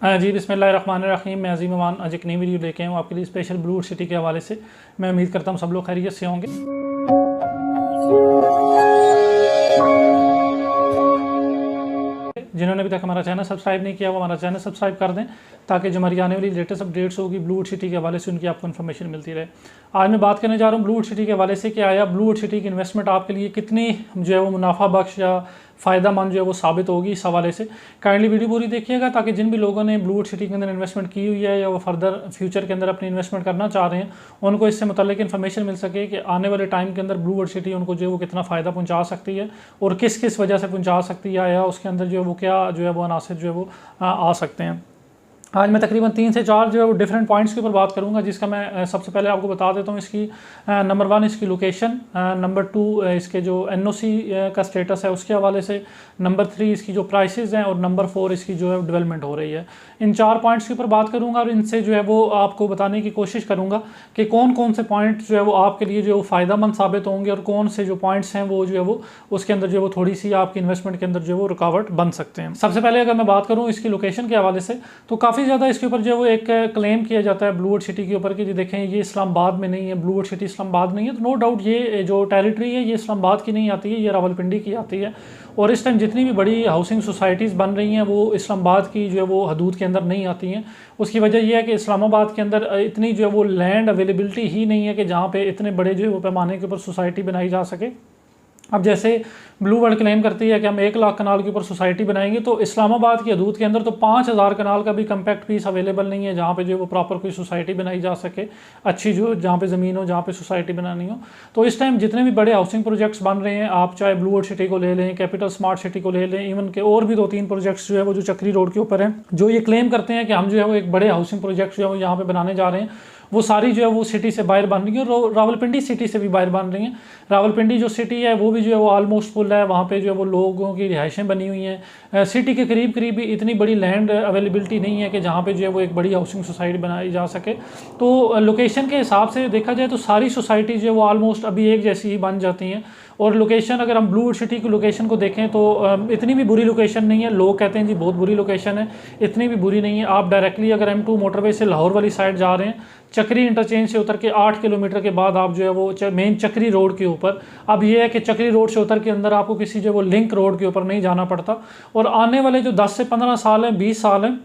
जी बिस्मिल्लाहिर्रहमानिर्रहीम। मैं अज़ीम अमान आज एक नई वीडियो लेके आया हूँ आपके लिए स्पेशल ब्लू सिटी के हवाले से। मैं उम्मीद करता हूँ सब लोग खैरियत से होंगे। जिन्होंने अभी तक हमारा चैनल सब्सक्राइब नहीं किया वो हमारा चैनल सब्सक्राइब कर दें ताकि जो हमारी आने वाली लेटेस्ट अपडेट्स होगी ब्लू सिटी के हवाले से उनकी आपको इन्फॉर्मेशन मिलती रहे। आज मैं बात करने जा रहा हूँ ब्लू सिटी के हवाले से कि आया ब्लू सिटी की इन्वेस्टमेंट आपके लिए कितनी जो है वो मुनाफा बख्श या फ़ायदा मंद जो है वो साबित होगी। इस हवाले से काइंडली वीडियो पूरी देखिएगा ताकि जिन भी लोगों ने ब्लू सिटी के अंदर इन्वेस्टमेंट की हुई है या वो फर्दर फ्यूचर के अंदर अपनी इन्वेस्टमेंट करना चाह रहे हैं उनको इससे मुतल्लिक इन्फॉर्मेशन मिल सके कि आने वाले टाइम के अंदर ब्लू सिटी उनको जो है वो कितना फ़ायदा पहुँचा सकती है और किस किस वजह से पहुँचा सकती है या उसके अंदर जो है वो क्या जो है वो अनासर जो है वो आ सकते हैं। आज मैं तकरीबन 3 से 4 जो है वो डिफरेंट पॉइंट्स के ऊपर बात करूंगा, जिसका मैं सबसे पहले आपको बता देता हूँ इसकी नंबर 1 इसकी लोकेशन, नंबर 2 इसके जो एनओसी का स्टेटस है उसके हवाले से, नंबर 3 इसकी जो प्राइसेस हैं और नंबर 4 इसकी जो है डेवलपमेंट हो रही है। इन 4 पॉइंट्स के ऊपर बात करूँगा और इनसे जो है वो आपको बताने की कोशिश करूँगा कि कौन कौन से पॉइंट जो है वो आपके लिए जो है वो फ़ायदेमंद साबित होंगे और कौन से जो पॉइंट्स हैं वो जो है वो उसके अंदर जो है वो थोड़ी सी आपकी इन्वेस्टमेंट के अंदर जो है वो रुकावट बन सकते हैं। सबसे पहले अगर मैं बात करूँ इसकी लोकेशन के हवाले से तो काफ़ी ज़्यादा इसके ऊपर जो है वो एक क्लेम किया जाता है ब्लूवुड सिटी के ऊपर कि देखें ये इस्लामाबाद में नहीं है, ब्लूवुड सिटी इस्लामाबाद नहीं है। तो नो डाउट ये जो टेरिटरी है ये इस्लामाबाद की नहीं आती है, ये रावलपिंडी की आती है। और इस टाइम जितनी भी बड़ी हाउसिंग सोसाइटीज़ बन रही हैं वो इस्लामाबाद की जो है वो हदूद के अंदर नहीं आती हैं। उसकी वजह यह है कि इस्लामाबाद के अंदर इतनी जो है वो लैंड अवेलेबिलिटी ही नहीं है कि जहाँ पे इतने बड़े जो है वो पैमाने के ऊपर सोसाइटी बनाई जा सके। अब जैसे ब्लू वर्ल्ड क्लेम करती है कि हम 1 लाख कनाल के ऊपर सोसाइटी बनाएंगे, तो इस्लामाबाद की हदूद के अंदर तो 5000 कनाल का भी कम्पैक्ट पीस अवेलेबल नहीं है जहाँ पे जो वो प्रॉपर कोई सोसाइटी बनाई जा सके अच्छी, जो जहाँ पे ज़मीन हो जहाँ पे सोसाइटी बनानी हो। तो इस टाइम जितने भी बड़े हाउसिंग प्रोजेक्ट्स बन रहे हैं, आप चाहे ब्लू वर्ल्ड सिटी को ले लें, कैपिटल स्मार्ट सिटी को ले लें, इवन के और भी 2-3 प्रोजेक्ट्स जो है वो जो चक्री रोड के ऊपर हैं, जो ये क्लेम करते हैं कि हम जो है वो एक बड़े हाउसिंग प्रोजेक्ट जो है वो यहाँ पे बनाने जा रहे हैं, वो सारी जो है वो सिटी से बाहर बन रही है और रावलपिंडी सिटी से भी बाहर बन रही हैं। रावलपिंडी जो सिटी है वो भी जो है वो ऑलमोस्ट फुल है, वहाँ पे जो है वो लोगों की रिहाइशें बनी हुई हैं। सिटी के करीब करीब भी इतनी बड़ी लैंड अवेलेबिलिटी नहीं है कि जहाँ पे जो है वो एक बड़ी हाउसिंग सोसाइटी बनाई जा सके। तो लोकेशन के हिसाब से देखा जाए तो सारी सोसाइटी जो है वो ऑलमोस्ट अभी एक जैसी ही बन जाती हैं। और लोकेशन अगर हम ब्लू सिटी की लोकेशन को देखें तो इतनी भी बुरी लोकेशन नहीं है। लोग कहते हैं जी बहुत बुरी लोकेशन है, इतनी भी बुरी नहीं है। आप डायरेक्टली अगर M2 मोटरवे से लाहौर वाली साइड जा रहे हैं, चक्री इंटरचेंज से उतर के 8 किलोमीटर के बाद आप जो है वो मेन चक्री रोड के ऊपर, अब ये है कि चक्री रोड से उतर के अंदर आपको किसी जो वो लिंक रोड के ऊपर नहीं जाना पड़ता। और आने वाले जो 10 से 15 साल हैं, 20 साल हैं,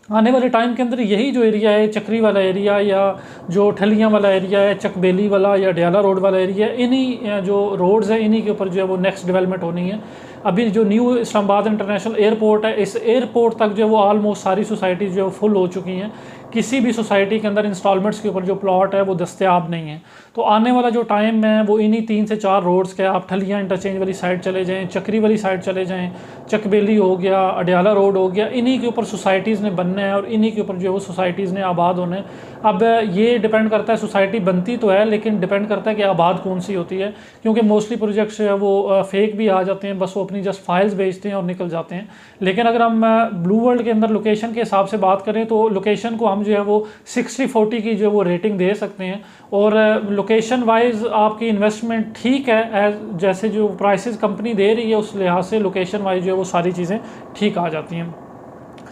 आने वाले टाइम के अंदर यही जो एरिया है चक्री वाला एरिया या जो ठलियाँ वाला एरिया है, चकबेली वाला या डयाला रोड वाला एरिया, इन्हीं जो रोड्स है इन्हीं के ऊपर जो है वो नेक्स्ट डेवलपमेंट होनी है। अभी जो न्यू इस्लामाबाद इंटरनेशनल एयरपोर्ट है, इस एयरपोर्ट तक जो है वो ऑलमोस्ट सारी सोसाइटीज़ जो है फुल हो चुकी हैं। किसी भी सोसाइटी के अंदर इंस्टॉलमेंट्स के ऊपर जो प्लॉट है वो दस्तयाब नहीं है। तो आने वाला जो टाइम है वो इन्हीं 3 से 4 रोड्स के, आप ठलियाँ इंटरचेंज वाली साइड चले जाएँ, चक्री वाली साइड चले जाएँ, चकबेली हो गया, अडयाला रोड हो गया, इन्हीं के ऊपर सोसाइटीज़ ने बनना है और इन्हीं के ऊपर जो है वो सोसाइटीज़ ने आबाद होने हैं। अब ये डिपेंड करता है, सोसाइटी बनती तो है लेकिन डिपेंड करता है कि आबाद कौन सी होती है, क्योंकि मोस्टली प्रोजेक्ट्स जो है वो फेक भी आ जाते हैं, बस वो अपनी जस्ट फाइल्स भेजते हैं और निकल जाते हैं। लेकिन अगर हम ब्लू वर्ल्ड के अंदर लोकेशन के हिसाब से बात करें तो लोकेशन को हम जो है वो 60-40 की जो है वो रेटिंग दे सकते हैं। और लोकेशन वाइज आपकी इन्वेस्टमेंट ठीक है, जैसे जो प्राइसेस कंपनी दे रही है उस लिहाज से लोकेशन वाइज जो है वो सारी चीज़ें ठीक आ जाती हैं।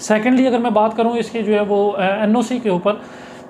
सेकेंडली अगर मैं बात करूँ इसकी जो है वो एनओसी के ऊपर,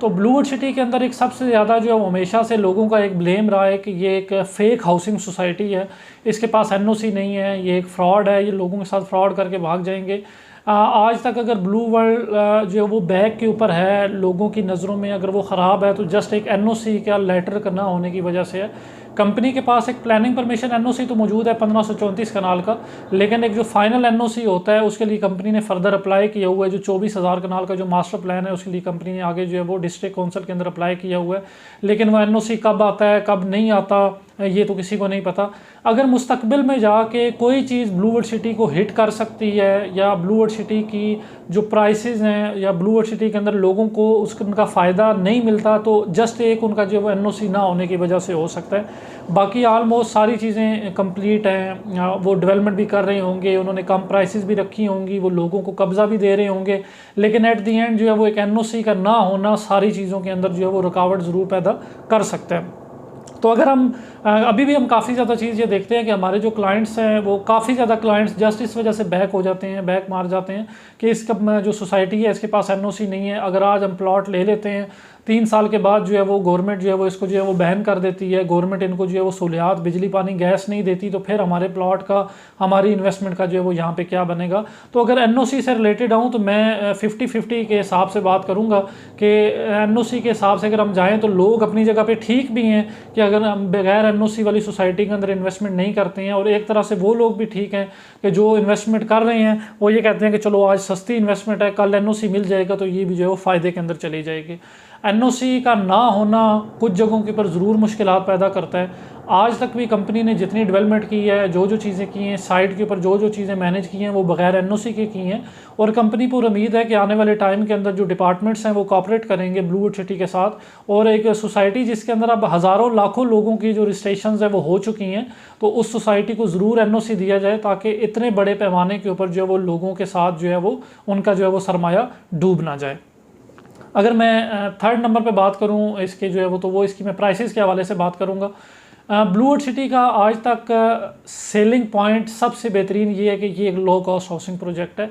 तो ब्लूवुड सिटी के अंदर एक सबसे ज़्यादा जो है हमेशा से लोगों का एक ब्लेम रहा है कि ये एक फ़ेक हाउसिंग सोसाइटी है, इसके पास एनओसी नहीं है, ये एक फ्रॉड है, ये लोगों के साथ फ्रॉड करके भाग जाएंगे। आज तक अगर ब्लू वर्ल्ड जो वो बैग के ऊपर है लोगों की नज़रों में, अगर वो ख़राब है तो जस्ट एक एनओसी का लेटर करना होने की वजह से है। कंपनी के पास एक प्लानिंग परमिशन एनओसी तो मौजूद है 1534 कनाल का, लेकिन एक जो फाइनल एनओसी होता है उसके लिए कंपनी ने फर्दर अप्लाई किया हुआ है। जो 24,000 कनाल का जो मास्टर प्लान है उसके लिए कंपनी ने आगे जो है वो डिस्ट्रिक्ट काउंसिल के अंदर अप्लाई किया हुआ है, लेकिन वो एनओसी कब आता है कब नहीं आता ये तो किसी को नहीं पता। अगर मुस्तकबिल में जाके कोई चीज़ ब्लू वर्ल्ड सिटी को हिट कर सकती है या ब्लू वर्ल्ड सिटी की जो प्राइसेस हैं या ब्लू वर्ल्ड सिटी के अंदर लोगों को उनका फ़ायदा नहीं मिलता, तो जस्ट एक उनका जो वो एनओसी ना होने की वजह से हो सकता है। बाकी ऑलमोस्ट सारी चीज़ें कंप्लीट हैं, वो डेवलपमेंट भी कर रहे होंगे, उन्होंने कम प्राइसेस भी रखी होंगी, वो लोगों को कब्ज़ा भी दे रहे होंगे, लेकिन एट दी एंड जो है वो एक एनओसी का ना होना सारी चीज़ों के अंदर जो है वो रुकावट ज़रूर पैदा कर सकता है। तो अगर हम अभी भी हम काफ़ी ज़्यादा चीज़ ये देखते हैं कि हमारे जो क्लाइंट्स हैं वो काफ़ी ज़्यादा क्लाइंट्स जस्ट इस वजह से बैक हो जाते हैं, बैक मार जाते हैं कि इसका जो सोसाइटी है इसके पास एनओसी नहीं है। अगर आज हम प्लॉट ले लेते हैं 3 साल के बाद जो है वो गवर्नमेंट जो है वो इसको जो है वो बैन कर देती है, गवर्नमेंट इनको जो है वो सहूलियात बिजली पानी गैस नहीं देती, तो फिर हमारे प्लॉट का, हमारी इन्वेस्टमेंट का जो है वो यहाँ पे क्या बनेगा। तो अगर एनओसी से रिलेटेड आऊँ तो मैं 50-50 के हिसाब से बात करूँगा कि एनओसी के हिसाब से अगर हम जाएँ तो लोग अपनी जगह पे ठीक भी हैं कि अगर हम बगैर एनओसी वाली सोसाइटी के अंदर इन्वेस्टमेंट नहीं करते हैं, और एक तरह से वो लोग भी ठीक हैं कि जो इन्वेस्टमेंट कर रहे हैं वो ये कहते हैं कि चलो आज सस्ती इन्वेस्टमेंट है, कल एनओसी मिल जाएगा तो ये भी जो है वो फ़ायदे के अंदर चली जाएगी। एनओसी का ना होना कुछ जगहों के ऊपर ज़रूर मुश्किलात पैदा करता है। आज तक भी कंपनी ने जितनी डेवलपमेंट की है, जो जो चीज़ें की हैं साइट के ऊपर, जो जो चीज़ें मैनेज की हैं वो बगैर एनओसी के की हैं, और कंपनी पर उम्मीद है कि आने वाले टाइम के अंदर जो डिपार्टमेंट्स हैं वो कॉपरेट करेंगे ब्लूवुड सिटी के साथ, और एक सोसाइटी जिसके अंदर अब हज़ारों लाखों लोगों की जो रजिस्ट्रेशन है वो हो चुकी हैं, तो उस सोसाइटी को ज़रूर एनओसी दिया जाए ताकि इतने बड़े पैमाने के ऊपर जो है वो लोगों के साथ जो है वो उनका जो है वो सरमाया डूब ना जाए। अगर मैं थर्ड नंबर पे बात करूं इसके जो है वो, तो वो इसकी मैं प्राइसेस के हवाले से बात करूंगा। ब्लूवुड सिटी का आज तक सेलिंग पॉइंट सबसे बेहतरीन ये है कि ये एक लो कॉस्ट हाउसिंग प्रोजेक्ट है।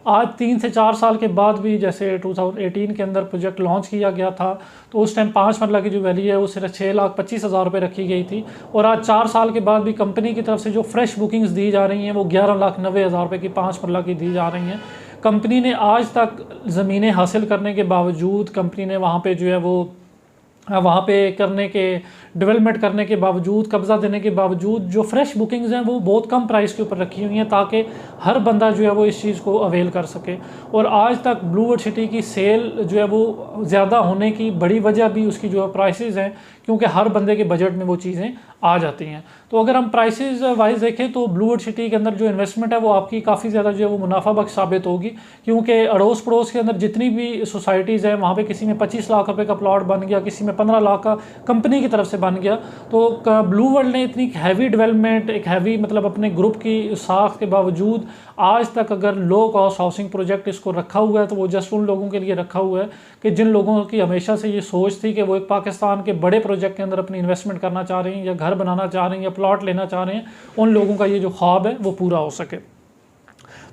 आज 3 से 4 साल के बाद भी, जैसे 2018 के अंदर प्रोजेक्ट लॉन्च किया गया था तो उस टाइम 5 मरला की जो वैल्यू है वो सिर्फ 6,25,000 रुपये रखी गई थी, और आज 4 साल के बाद भी कंपनी की तरफ से जो फ्रेश बुकिंग्स दी जा रही हैं वो 11,90,000 रुपये की 5 मरला की दी जा रही हैं। कंपनी ने आज तक ज़मीनें हासिल करने के बावजूद, कंपनी ने वहाँ पे जो है वो वहाँ पे करने के डेवलपमेंट करने के बावजूद, कब्ज़ा देने के बावजूद जो फ्रेश बुकिंग्स हैं वो बहुत कम प्राइस के ऊपर रखी हुई हैं ताकि हर बंदा जो है वो इस चीज़ को अवेल कर सके। और आज तक ब्लूवुड सिटी की सेल जो है वो ज़्यादा होने की बड़ी वजह भी उसकी जो है प्राइसेस हैं, क्योंकि हर बंदे के बजट में वो चीज़ें आ जाती हैं। तो अगर हम प्राइसेस वाइज देखें तो ब्लूवुड सिटी के अंदर जो इन्वेस्टमेंट है वो आपकी काफ़ी ज़्यादा जो है वो मुनाफा बख्श साबित होगी, क्योंकि अड़ोस पड़ोस के अंदर जितनी भी सोसाइटीज़ हैं वहाँ पे किसी में 25 लाख रुपए का प्लॉट बन गया, किसी में 15 लाख का कंपनी की तरफ से बन गया। तो ब्लूवर्ल्ड ने इतनी हैवी डेवलपमेंट, एक हैवी मतलब अपने ग्रुप की साख के बावजूद आज तक अगर लो कॉस्ट हाउसिंग प्रोजेक्ट इसको रखा हुआ है तो वो जस्ट उन लोगों के लिए रखा हुआ है कि जिन लोगों की हमेशा से ये सोच थी कि वो एक पाकिस्तान के बड़े प्रोजेक्ट के अंदर अपनी इन्वेस्टमेंट करना चाह रहे हैं, या घर बनाना चाह रहे हैं, या प्लॉट लेना चाह रहे हैं, उन लोगों का ये जो ख्वाब है वो पूरा हो सके।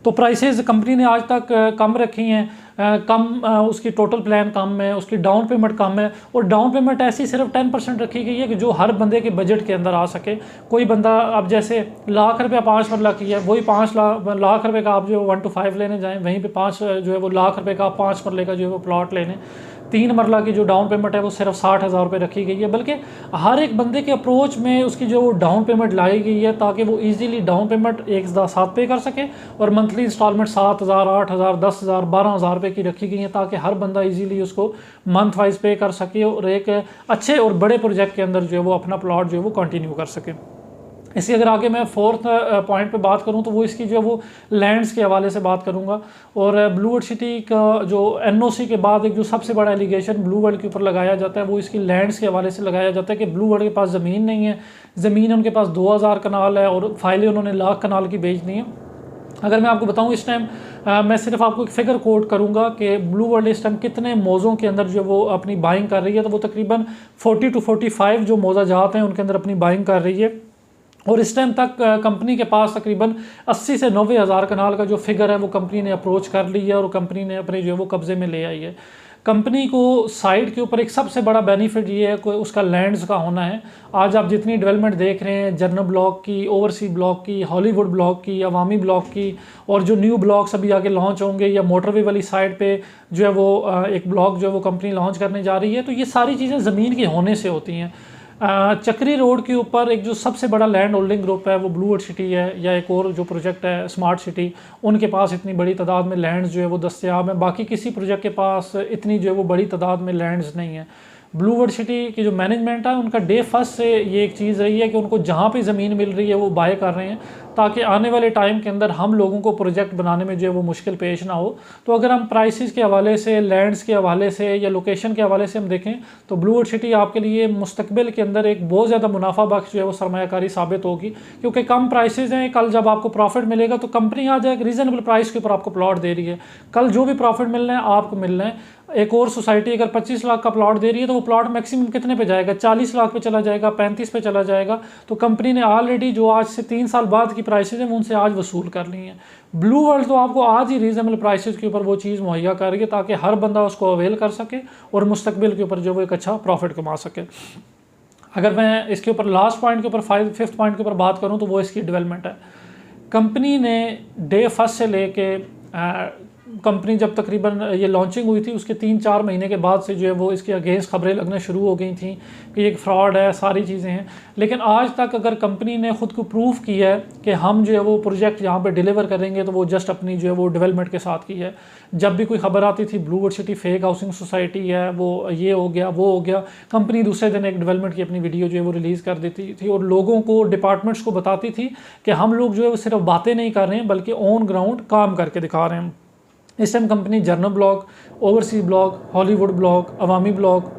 तो प्राइसेस कंपनी ने आज तक कम रखी हैं, उसकी टोटल प्लान कम है, उसकी डाउन पेमेंट कम है, और डाउन पेमेंट ऐसी सिर्फ 10% रखी गई है कि जो हर बंदे के बजट के अंदर आ सके। कोई बंदा अब जैसे लाख रुपया 5 मरला की है, वही 5 लाख रुपए का आप जो 1 to 5 लेने जाएं, वहीं पे 5 जो है वो लाख रुपए का 5 मरले का जो है वो प्लॉट लेने, 3 मरला की जो डाउन पेमेंट है वो सिर्फ 60,000 रुपये रखी गई है। बल्कि हर एक बंदे के अप्रोच में उसकी जो डाउन पेमेंट लाई गई है ताकि वो इजीली डाउन पेमेंट 1,700 पे कर सके, और मंथली इंस्टॉलमेंट 7,000, 8,000, 10,000, 12,000 रुपये की रखी गई है ताकि हर बंदा इजीली उसको मंथ वाइज पे कर सके और एक अच्छे और बड़े प्रोजेक्ट के अंदर जो है वो अपना प्लॉट जो है वो कंटिन्यू कर सके। इसी अगर आगे मैं फोर्थ पॉइंट पे बात करूं तो वो इसकी जो है वो लैंड्स के हवाले से बात करूंगा। और ब्लूवर्ल्ड सिटी का जो एनओसी के बाद एक जो सबसे बड़ा एलिगेशन ब्लूवर्ल्ड के ऊपर लगाया जाता है वो इसकी लैंड्स के हवाले से लगाया जाता है कि ब्लूवर्ल्ड के पास ज़मीन नहीं है, ज़मीन उनके पास 2000 कनाल है और फाइलें उन्होंने लाख कनाल की बेच दी हैं। अगर मैं आपको बताऊं इस टाइम मैं सिर्फ आपको एक फिगर कोट करूंगा कि ब्लूवर्ल्ड इस टाइम कितने मौज़ों के अंदर जो वो अपनी बाइंग कर रही है, तो वो तकरीबन 40 to 45 जो मौज़ा जात हैं उनके अंदर अपनी बाइंग कर रही है। और इस टाइम तक कंपनी के पास तकरीबन 80 से 90 हज़ार कनाल का जो फिगर है वो कंपनी ने अप्रोच कर ली है और कंपनी ने अपने जो है वो कब्ज़े में ले आई है। कंपनी को साइट के ऊपर एक सबसे बड़ा बेनिफिट ये है कि उसका लैंड्स का होना है। आज आप जितनी डेवलपमेंट देख रहे हैं, जनरल ब्लॉक की, ओवरसी ब्लॉक की, हॉलीवुड ब्लॉक की, अवामी ब्लॉक की, और जो न्यू ब्लॉक्स अभी आगे लॉन्च होंगे, या मोटरवे वाली साइड पे जो है वो एक ब्लॉक जो है वो कंपनी लॉन्च करने जा रही है, तो ये सारी चीज़ें ज़मीन के होने से होती हैं। चक्री रोड के ऊपर एक जो सबसे बड़ा लैंड होल्डिंग ग्रुप है वो ब्लूवर्ल्ड सिटी है, या एक और जो प्रोजेक्ट है स्मार्ट सिटी, उनके पास इतनी बड़ी तादाद में लैंड्स जो है वो दस्तयाब हैं। बाकी किसी प्रोजेक्ट के पास इतनी जो है वो बड़ी तादाद में लैंड्स नहीं है। ब्लूवर्ल्ड सिटी की जो मैनेजमेंट है उनका डे फर्स्ट से ये एक चीज़ रही है कि उनको जहाँ पे ज़मीन मिल रही है वो बाय कर रहे हैं ताकि आने वाले टाइम के अंदर हम लोगों को प्रोजेक्ट बनाने में जो है वो मुश्किल पेश ना हो। तो अगर हम प्राइसेस के हवाले से, लैंड्स के हवाले से या लोकेशन के हवाले से हम देखें तो ब्लूवुड सिटी आपके लिए मुस्तकबिल के अंदर एक बहुत ज़्यादा मुनाफा बख्श जो है वो सरमायाकारी साबित होगी, क्योंकि कम प्राइसेस हैं। कल जब आपको प्रॉफिट मिलेगा तो कंपनी आ जाए रीज़नेबल प्राइस के ऊपर आपको प्लॉट दे रही है, कल जो भी प्रॉफिट मिलना है आपको मिलना है। एक और सोसाइटी अगर 25 लाख का प्लॉट दे रही है तो वो प्लॉट मैक्सिमम कितने पे जाएगा, 40 लाख पे चला जाएगा, 35 पे चला जाएगा। तो कंपनी ने ऑलरेडी जो आज से 3 साल बाद की प्राइसेस हैं वो उनसे आज वसूल कर ली हैं। ब्लू वर्ल्ड तो आपको आज ही रीजनेबल प्राइसेस के ऊपर वो चीज़ मुहैया कर रही है ताकि हर बंदा उसको अवेल कर सके और मुस्तकबिल के ऊपर जो वो एक अच्छा प्रॉफिट कमा सके। अगर मैं इसके ऊपर लास्ट पॉइंट के ऊपर 5th पॉइंट के ऊपर बात करूँ तो वो इसकी डेवलपमेंट है। कंपनी ने डे फर्स्ट से लेके कंपनी जब तकरीबन ये लॉन्चिंग हुई थी उसके 3-4 महीने के बाद से जो है वो इसके अगेंस्ट खबरें लगना शुरू हो गई थी कि एक फ्रॉड है, सारी चीज़ें हैं। लेकिन आज तक अगर कंपनी ने ख़ुद को प्रूव किया है कि हम जो है वो प्रोजेक्ट यहाँ पे डिलीवर करेंगे तो वो जस्ट अपनी जो है वो डेवलपमेंट के साथ की है। जब भी कोई खबर आती थी Bluewood city fake housing society है, वो ये हो गया वो हो गया, कंपनी दूसरे दिन एक डेवलपमेंट की अपनी वीडियो जो है वो रिलीज़ कर देती थी और लोगों को, डिपार्टमेंट्स को बताती थी कि हम लोग जो है वो सिर्फ बातें नहीं कर रहे हैं बल्कि ऑन ग्राउंड काम करके दिखा रहे हैं। इस time company general block, overseas block, Hollywood block, Awami block,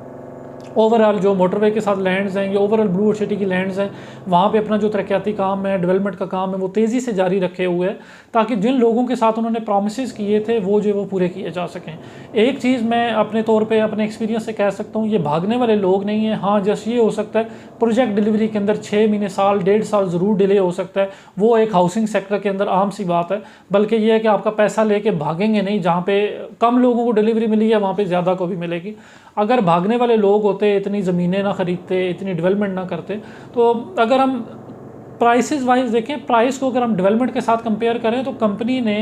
overall जो मोटरवे के साथ लैंड्स हैं, ये ओवरऑल ब्लूवुड सिटी की लैंड्स हैं, वहाँ पे अपना जो तरक्याती काम है, डेवलपमेंट का काम है वो तेज़ी से जारी रखे हुए हैं ताकि जिन लोगों के साथ उन्होंने प्रॉमिसेस किए थे वो जो वो पूरे किए जा सकें। एक चीज़ मैं अपने तौर पे अपने एक्सपीरियंस से कह सकता हूँ, ये भागने वाले लोग नहीं हैं। हाँ, जस्ट ये हो सकता है प्रोजेक्ट डिलीवरी के अंदर 6 महीने, साल, 1.5 साल ज़रूर डिले हो सकता है, वो एक हाउसिंग सेक्टर के अंदर आम सी बात है। बल्कि ये है कि आपका पैसा लेके भागेंगे नहीं, जहाँ पे कम लोगों को डिलीवरी मिली है वहाँ पे ज़्यादा को भी मिलेगी। अगर भागने वाले लोग होते, इतनी ज़मीनें ना ख़रीदते, इतनी डेवलपमेंट ना करते, तो अगर हम प्राइसेस वाइज देखें, प्राइस को अगर हम डेवलपमेंट के साथ कंपेयर करें तो कंपनी ने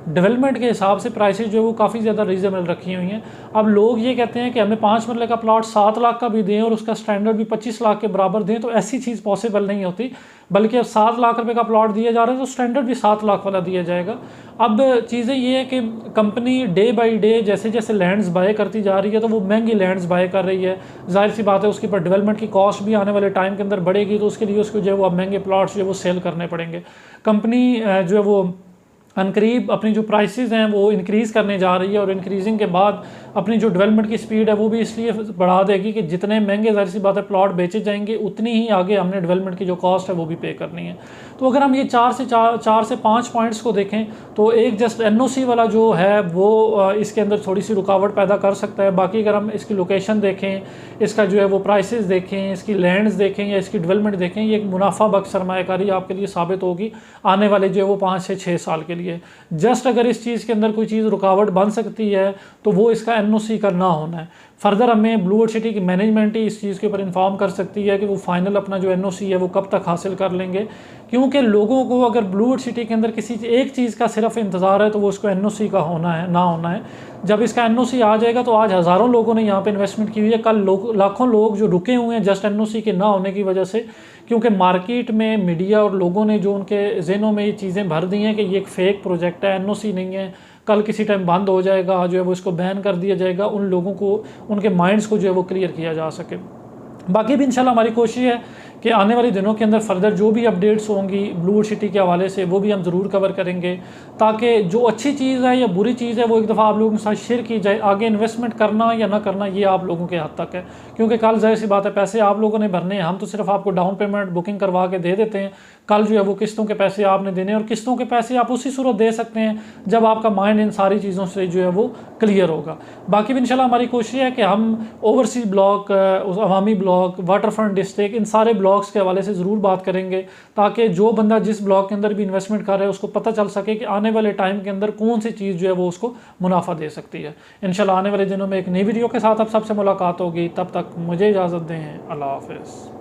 डेवलपमेंट के हिसाब से प्राइसेस जो है वो काफ़ी ज़्यादा रीजनेबल रखी हुई हैं। अब लोग ये कहते हैं कि हमें 5 मरले का प्लॉट 7 लाख का भी दें और उसका स्टैंडर्ड भी 25 लाख के बराबर दें, तो ऐसी चीज़ पॉसिबल नहीं होती। बल्कि अब 7 लाख रुपए का प्लॉट दिया जा रहा है तो स्टैंडर्ड भी 7 लाख वाला दिया जाएगा। अब चीज़ें ये है कि कंपनी डे बाई डे जैसे जैसे लैंड्स बाय करती जा रही है तो वो महंगी लैंड्स बाय कर रही है। जाहिर सी बात है उसके ऊपर डेवलपमेंट की कॉस्ट भी आने वाले टाइम के अंदर बढ़ेगी, तो उसके लिए उसको जो है वो अब महंगे प्लॉट्स जो है वो सेल करने पड़ेंगे। कंपनी जो है वो अनकरीब अपनी जो प्राइसेस हैं वो इंक्रीज़ करने जा रही है और इंक्रीजिंग के बाद अपनी जो डेवलपमेंट की स्पीड है वो भी इसलिए बढ़ा देगी कि जितने महंगे ज़ाहिर सी बात है प्लॉट बेचे जाएंगे उतनी ही आगे हमने डेवलपमेंट की जो कॉस्ट है वो भी पे करनी है। तो अगर हम ये 4 से 5 पॉइंट्स को देखें तो एक जस्ट एनओसी वाला जो है वो इसके अंदर थोड़ी सी रुकावट पैदा कर सकता है। बाकी अगर हम इसकी लोकेशन देखें, इसका जो है वो प्राइसेस देखें, इसकी लैंड्स देखें या इसकी डेवलपमेंट देखें, ये एक मुनाफा बख्श सरमायाकारी आपके लिए साबित होगी आने वाले जो है वो 5 से 6 साल के लिए। जस्ट अगर इस चीज़ के अंदर कोई चीज़ रुकावट बन सकती है तो वो इसका एनओसी का ना होना है। फर्दर हमें ब्लूवुड सिटी की मैनेजमेंट ही इस चीज़ के ऊपर इन्फॉर्म कर सकती है कि वो फाइनल अपना जो एनओसी है वो कब तक हासिल कर लेंगे, क्योंकि लोगों को अगर ब्लूवुड सिटी के अंदर किसी एक चीज़ का सिर्फ इंतज़ार है तो वो उसको एनओसी का होना है, ना होना है। जब इसका एनओसी आ जाएगा तो आज हज़ारों लोगों ने यहाँ पे इन्वेस्टमेंट की हुई है, कल लाखों लोग जो रुके हुए हैं जस्ट एनओसी के ना होने की वजह से, क्योंकि मार्केट में मीडिया और लोगों ने जो उनके जहनों में ये चीज़ें भर दी हैं कि ये एक फ़ेक प्रोजेक्ट है, एनओसी नहीं है, कल किसी टाइम बंद हो जाएगा, जो है वो इसको बैन कर दिया जाएगा। उन लोगों को, उनके माइंड्स को जो है वो क्लियर किया जा सके। बाकी भी इंशाल्लाह हमारी कोशिश है कि आने वाले दिनों के अंदर फर्दर जो भी अपडेट्स होंगी ब्लूवुड सिटी के हवाले से वो भी हम ज़रूर कवर करेंगे, ताकि जो अच्छी चीज़ है या बुरी चीज़ है वो एक दफ़ा आप लोगों के साथ शेयर की जाए। आगे इन्वेस्टमेंट करना या ना करना ये आप लोगों के हाथ तक है, क्योंकि कल जाहिर सी बात है पैसे आप लोगों ने भरने हैं, हम तो सिर्फ आपको डाउन पेमेंट बुकिंग करवा के दे देते हैं। कल जो है वो किस्तों के पैसे आपने देने, और किस्तों के पैसे आप उसी सूरत दे सकते हैं जब आपका माइंड इन सारी चीज़ों से जो है वो क्लियर होगा। बाकी भी इंशाल्लाह हमारी कोशिश है कि हम overseas block, Awami block, water front district, इन सारे ब्लॉक्स के हवाले से ज़रूर बात करेंगे, ताकि जो बंदा जिस ब्लॉक के अंदर भी इन्वेस्टमेंट कर रहा है उसको पता चल सके कि आने वाले टाइम के अंदर कौन सी चीज़ जो है वो उसको मुनाफा दे सकती है। इंशाल्लाह आने वाले दिनों में एक नई वीडियो के साथ आप सबसे मुलाकात होगी। तब तक मुझे इजाज़त दें। अल्लाह हाफ़िज़।